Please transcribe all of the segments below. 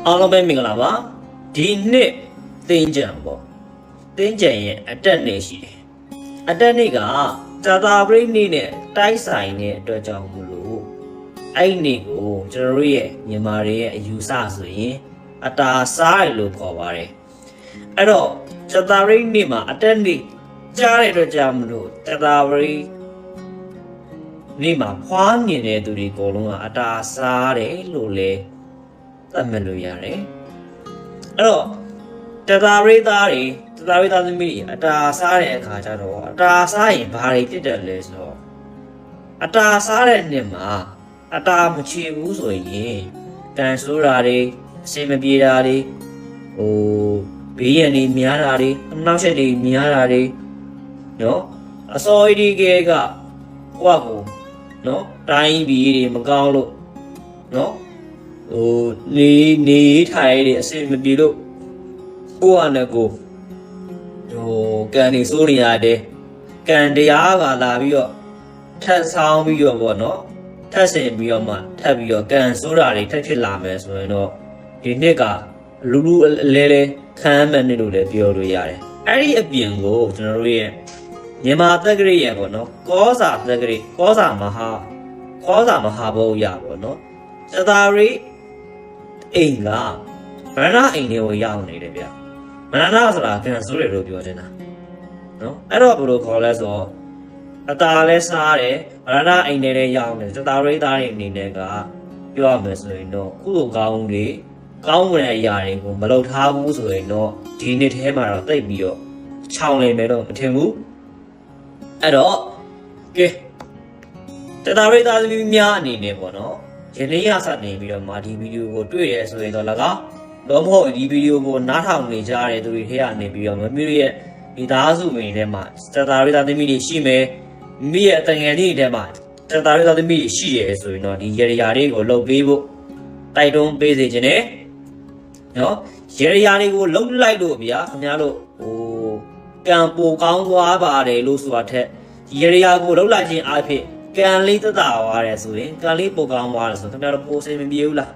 အားလုံးပဲမင်္ဂလာပါဒီနှစ်သင်္ကြန်ပေါ့သင်္ကြန်ရဲ့အတက်နေ့ရှိတယ်အတက်နေ့ကဇာတာပရိနေ့နဲ့တိုက်ဆိုင်တဲ့အတွက်ကြောင့်မလို့အဲ့နေ့ကိုကျွန်တော်တို့ရဲ့မြန်မာတွေရဲ့အယူဆဆိုရင်အတာစားရလို့ခေါ်ပါတယ်အဲ့တော့ဇာတာပရိနေ့မှာအတက်နေ့ကြားတဲ့အတွက်ကြောင့်မလို့ဇာတာပရိနေ့မှာဖွားမြင်တဲ့သူတွေအကုန်လုံးကအတာစားတယ်လို့လေသတ်မှတ်လို့ရတယ်အဲ့တော့တသာရိသားသမီးတွေအတာစားတဲ့အခါကျတော့အတာစားရင်ဘာတွေဖြစ်တယ်လဲဆိုတော့အတာစားတဲ့နှစ်မှာအတာမချေဘူးဆိုရင်တန်ဆိုးတာတွေအစင်မပြေတာတွေဘေးရန်တွေများတာတွေအနောက်ရှက်တွေများတာတွေနော်အစောအဒီကဲကဟိုကနော်တိုင်းပြည်တွေမကောင်းလို့နော်နေထိုင်နေအဆင်မပြေလို့ကိုယ့်အနေကိုကန်နေစိုးနေရတယ်ကန်တရားကလာပြီးတော့ထပ်ဆောင်ပြီးတော့ပေါ့နော်ထပ်ဆင်ပြီးတော့မှထပ်ပြီးတော့ကန်စိုးတာတွေထပ်ဖြစ်လာမယ်ဆိုရင်တော့ဒီနှစ်ကလူလဲခံမှန်းနေလို့လည်းပြောလို့ရတယ်အဲ့ဒီအပြင်ကိုကျွန်တော်တို့ရဲ့မြန်မာသက္ကရာပေါ့နော်ကောစာသက္ကရာကောစာမဟာဘုတ်ရပေါ့နော်သတာရိအိမ်ကမရဏအိမ်တွေကိုရောက်နေတယ်ဗျမရဏဆိုတာကန်ဆိုးတယ်လို့ပြောချင်တာနော်အဲ့တော့ဘယ်လိုခေါ်လဲဆိုတော့အတာလဲစားတယ်မရဏအိမ်တွေရောက်နေသတာရိသားတွေအနေနဲ့ကပြောရမယ်ဆိုရင်တော့ကုသိုလ်ကောင်းတဲ့အရာတွေကိုမလုပ်ထားဘူးဆိုရင်တော့ဒီနှစ်ထဲမှာတော့တိတ်ပြီးတော့ချောင်းနေမယ်တော့မထင်ဘူးအဲ့တော့ကဲသတာရိသားသမီးများအနေနဲ့ပေါ့နော်ယနေ့ရစနေပြီးတော့မာဒီဗီဒီယိုကိုတွေ့ရဆိုရင်တော့၎င်းတော့မဟုတ်ဒီဗီဒီယိုကိုနားထောင်နေကြတဲ့သူတွေထဲကနေပြီးတော့မမီးရဲ့မိသားစုဝင်ထဲမှာသတာရိသားသမီးတွေရှိမယ်မိရဲ့တငယ်လေးတွေထဲမှာသတာရိသားသမီးတွေရှိရဲဆိုရင်တော့ဒီရေရာတွေကိုလှုပ်ပေးဖို့တိုက်တွန်းပေးစေခြင်းနဲ့နော်ရေရာတွေကိုလှုပ်လိုက်လို့ဗျာခင်ဗျားတို့ကံပိုကောင်းသွားပါတယ်လို့ဆိုတာထက်ရေရာကိုလှုပ်လိုက်ခြင်းအဖြစ်ကံလေးသက်သာသွားတယ်ဆိုရင်ကံလေးပိုကောင်းသွားတယ်ဆိုခင်ဗျားတို့ပိုစင်မပြေဘူးလား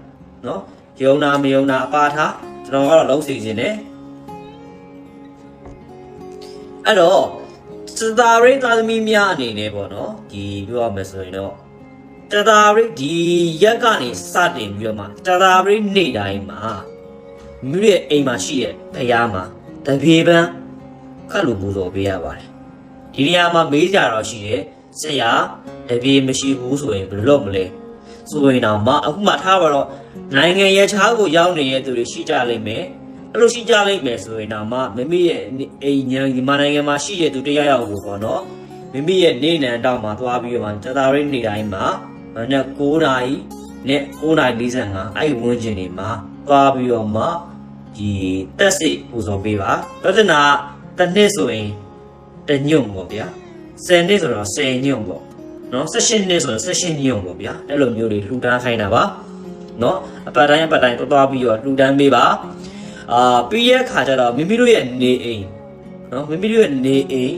နော်ယုံနာမယုံနာအပါထားကျွန်တော်ကတော့လုံးစီခြင်းနဲ့အဲ့တော့သတာရိသားသမီးများအနေနဲ့ပေါ့နော်ဒီပြောရမယ်ဆိုရင်တော့သတာရိဒီရက်ကနေစတင်ပြီးတော့မှသတာရိနေ့တိုင်းမှာမိရဲ့အိမ်မှာရှိတဲ့ဘုရားမှာတပြေပန်းခတ်လို့ပူဇော်ပေးရပါတယ်ဒီနေရာမှာမေးကြတော့ရှိတယ်ဆရာတပြေမရှိဘူးဆိုရင်ဘယ်လိုလုပ်မလဲဆိုရင်တော့အခုမှထားပါတော့နိုင်ငံရဲ့ခြားကိုရောက်နေတဲ့သူတွေရှိကြလိမ့်မယ်အဲ့လိုရှိကြလိမ့်မယ်ဆိုရင်တော့မမိရဲ့အိမ်ညာဒီနိုင်ငံမှာရှိတဲ့သူတရားရောက်ကိုပေါ့နော်မိရဲ့နေနံတောက်မှာသွားပြီးတော့တတာရိနေတိုင်းမှာမနက်9:00နာရီနဲ့9:45အဲ့ဝန်းကျင်တွေမှာသွားပြီးတော့မှဒီတက်စိပူဇော်ပေးပါပြဿနာတစ်နှစ်ဆိုရင်တညွန့်ပေါ့ဗျာ10နှစ်ဆိုတော့10ညွန့်ပေါ့နော်16နှစ်ဆိုတော့16ညွန့်ပေါ့ဗျာအဲ့လိုမျိုးတွေလှူဒါန်းခိုင်းတာပါနော်အပတ်တိုင်းသွားပြီးတော့လှူဒါန်းပေးပါပြီးရခါကျတော့မိမိတို့ရဲ့နေအိမ်နော်မိမိတို့ရဲ့နေအိမ်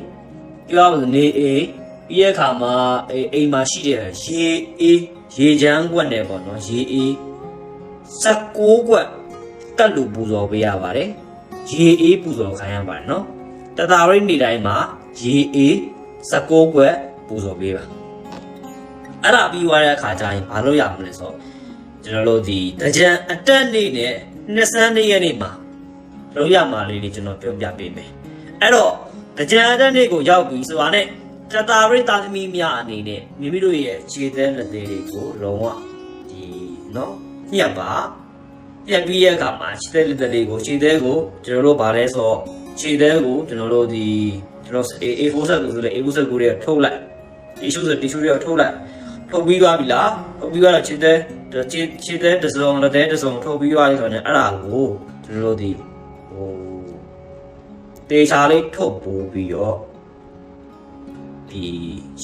ပြောရနေအိမ်ပြီးရခါမှာအိမ်မှာရှိတဲ့ရေချမ်းကွက်နဲ့ပေါ့နော်ရေအေး16ကွက်တက်လို့ပူဇော်ပေးရပါတယ်ရေအေးပူဇော်ခိုင်းရပါတယ်နော်တတာရိနေတိုင်းမှာရေအေး16ကွက်ပူဇော်ပေးပါအဲ့ဒါပြီးသွားတဲ့အခါကျရင်ဘာလို့ရမလဲဆိုတော့ကျွန်တော်တို့ဒီတကြံအတက်နေ့နဲ့22ရက်နေ့မှာလုပ်ရမှာလေးတွေကျွန်တော်ပြောပြပေးမယ်အဲ့တော့တကြံအတက်နေ့ကိုရောက်ပြီဆိုတာနဲ့တတာရိသားသမီးများအနေနဲ့မိမိတို့ရဲ့ခြေသေးလက်သေးတွေကိုလုံးဝဒီနော်ညက်ပါညက်ပြီးရဲ့အခါမှာခြေသေးလက်သေးကိုခြေသေးကိုကျွန်တော်တို့ဗာလဲဆိုခြေသေးကိုကျွန်တော်တို့ဒီကျွန်တော် A4 ဆက်ကိုဆိုလေ A4 ဆက်ကိုတွေထုတ်လိုက်တီရှူတွေထုတ်လိုက်ထုတ်ပြီးသွားပြီလားထုတ်ပြီးတော့ခြေသေးတစ်စုံလက်သေးတစ်စုံထုတ်ပြီးသွားပြီဆိုတော့အဲ့ဒါကိုကျွန်တော်တို့ဒီတေချာလေးထုတ်ပိုးပြီးတော့ဒီ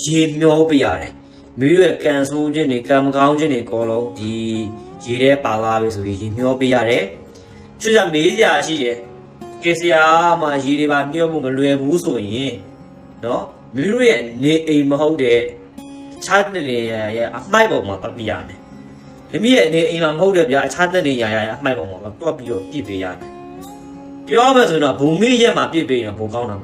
ရေမျောပြရတယ်မိရဲ့ကန်ဆိုးခြင်းတွေကံမကောင်းခြင်းတွေအကုန်လုံးဒီရေထဲပါလာပြီဆိုပြီးရေမျောပြရတယ်ချွတ်ချမေးစရာရှိတယ်ကေဆရာမှာရေတွေပါမျောဖို့မလွယ်ဘူးဆိုရင်နော်မိရဲ့နေအိမ်မဟုတ်တဲ့ခြားတဲ့ရဲ့အမိုက်ပေါ်မှာပတ်ပြရတယ် မိရဲ့အနေအိမ်မှာမဟုတ်တဲ့ဗျာအခြားတဲ့နေရာအမှိုက်ပုံမှာတွက်ပြီးတော့ပြစ်ပေးရတယ်ပြောမယ်ဆိုတော့ဘုံမေးရက်မှာပြစ်ပေးရင်ဘုံကောင်းတာ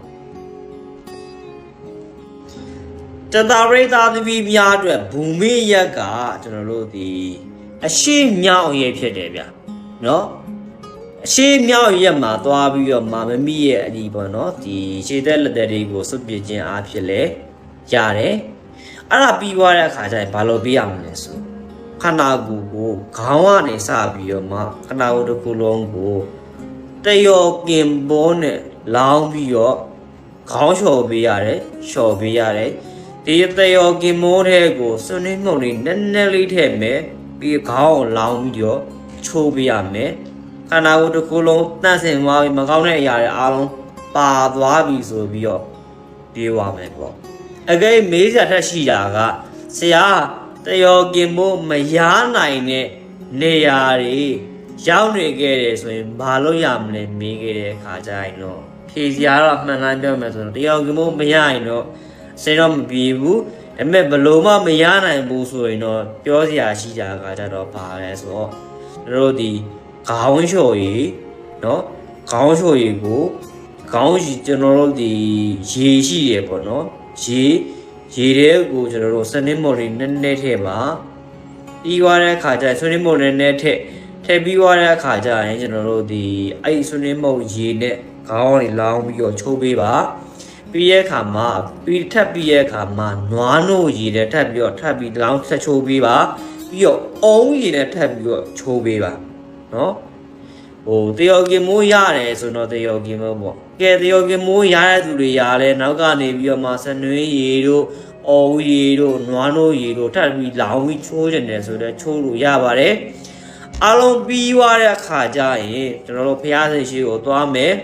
တသာရိတ်သားသမီးများအတွက်ဘုံမေးရက်ကကျွန်တော်တို့ဒီအရှိမြောက်ရဲ့ဖြစ်တယ်ဗျာနော်အရှိမြောက်ရက်မှာသွားပြီးတော့မမီရဲ့အဒီပေါ့နော်ဒီခြေသက်လက်သက်တွေကိုစွပ်ပြခြင်းအားဖြစ်လဲရတယ်အဲ့ဒါပြီးသွားတဲ့အခါကျရင်ဘာလို့ပြရမလဲဆိုခန္ဓာကိုယ်ကိုခေါင်းကနေစပြီးတော့မှခန္ဓာကိုယ်တစ်ခုလုံးကိုတယောကင်ဘောနဲ့လောင်းပြီးတော့ခေါင်းလျှော်ပေးရတယ်လျှော်ပေးရတယ်ဒီတယောကင်မိုးတဲ့ကိုစွန်းနေမှုန်လေးနည်းနည်းလေးထည့်မယ်ပြီးခေါင်းကိုလောင်းပြီးတော့ချိုးပေးရမယ်ခန္ဓာကိုယ်တစ်ခုလုံးတန့်စင်သွားပြီးမကောင်းတဲ့အရာတွေအားလုံးပါသွားပြီဆိုပြီးတော့ပြေးသွားမယ်ပေါ့အကဲမေးစရာထက်ရှိတာကဆရာတယောကင်မိုးမရနိုင်တဲ့နေရာတွေရောက်နေခဲ့တယ်ဆိုရင်ဘာလို့ရမလဲမေးခဲ့တဲ့အခါကျရင်တော့ဖြေစရာတော့မှန်ကန်ပြောမယ်ဆိုတော့တယောကင်မိုးမရရင်တော့စေတော့မပြေဘူးဒါပေမဲ့ဘလို့မှမရနိုင်ဘူးဆိုရင်တော့ပြောစရာရှိတာကကြတော့ဘာလဲဆိုတော့တို့ဒီခေါင်းလျှော်ရည်เนาะခေါင်းလျှော်ရည်ကိုခေါင်းကျွန်တော်တို့ဒီရေရှိရပေါ့เนาะရေတဲ့ကိုကျွန်တော်တို့စနစ်မော်လေးနည်းနည်းထည့်ပါပြီးသွားတဲ့အခါကျရင်စနစ်မော်နည်းနည်းထည့်ပြီးသွားတဲ့အခါကျရင်ကျွန်တော်တို့ဒီအဲ့စနစ်မော်ရေနဲ့ခေါင်းလေးလောင်းပြီးတော့ချိုးပေးပါပြီးရဲ့အခါမှာပြီးထပ်ပြီးရဲ့အခါမှာနွားနို့ရေနဲ့ထပ်ပြီးလောင်းဆက်ချိုးပေးပါပြီးတော့အုံးရေနဲ့ထပ်ပြီးတော့ချိုးပေးပါနော်ဟိုတယောကင်မိုးရတယ်ဆိုတော့တယောကင်မိုးပေါ့ကဲတယောကင်မိုးရတဲ့သူတွေရလဲနောက်ကနေပြီးတော့မှစနွေးရေတို့အုံးရေတို့နွားနို့ရေတို့ထပ်ပြီးလောင်းပြီးချိုးကျင်တယ်ဆိုတော့ချိုးလို့ရပါတယ်အားလုံးပြီးသွားတဲ့အခါကျရင်ကျွန်တော်တို့ဖျားစိတ်ရှိကိုသွားမယ်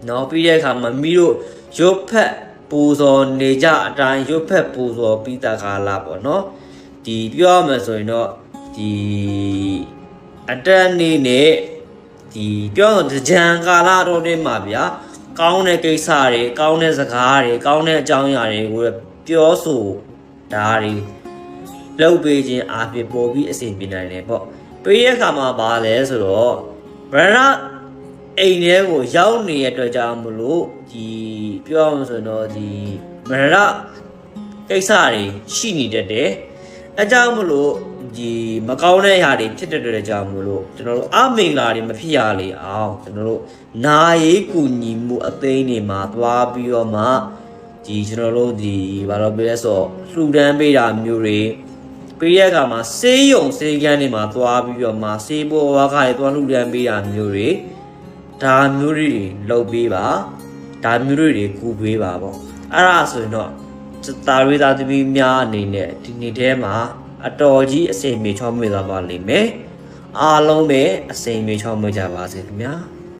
နော်ပြီးတဲ့အခါမှာမိတို့ရုပ်ဖက်ပူဇော်နေကြအတိုင်းရုပ်ဖက်ပူဇော်ပြီးတာကာလပေါ့နော်ဒီပြောရမယ်ဆိုရင်တော့ဒီအတန်းနေနဲ့ဒီပြောတော့ကြံကာလတော်တွေမှာဗျာကောင်းတဲ့ကိစ္စတွေကောင်းတဲ့စကားတွေကောင်းတဲ့အကြောင်းအရာတွေကိုပြောဆိုတာတွေလုပ်ပေးခြင်းအဖြစ်ပေါ်ပြီးအစီအစဉ်နိုင်တယ်ပေါ့ပြီးတဲ့အခါမှာပါလဲဆိုတော့ဗရဏအိမ်ထဲကိုရောက်နေတဲ့အတွက်ကြောင့်မလို့ဒီပြောအောင်ဆိုတော့ဒီဗရဏကိစ္စတွေရှိနေတတ်တယ်အဲကြောင့်မလို့ဒီမကောင်းတဲ့အရာတွေဖြစ်တဲ့အတွက်ကြောင့်မလို့ကျွန်တော်တို့အမင်္ဂလာတွေမဖြစ်ရလေအောင်ကျွန်တော်တို့နာရေးကူညီမှုအသိန်းတွေမှာသွားပြီးတော့မှဒီကျွန်တော်တို့ဒီဘာလို့ပြောလဲဆိုတော့လှူဒန်းပေးတာမျိုးတွေပေးရကမှာစေးရုံစေးကန်းတွေမှာသွားပြီးတော့မှစေးဘောဝါခါတွေသွားလှူဒန်းပေးတာမျိုးတွေဒါမျိုးတွေလုပ်ပေးပါဒါမျိုးတွေကူပေးပါပေါ့အဲ့ဒါဆိုရင်တော့တာဝေးသားသမီးများအနေနဲ့ဒီနေ့ထဲမှာအတော်ကြီးအစိမ်မြေချောမွေ့သွားပါလိမ့်မယ်အားလုံးပဲအစိမ်မြေချောမွေ့ကြပါစေခင်ဗျာ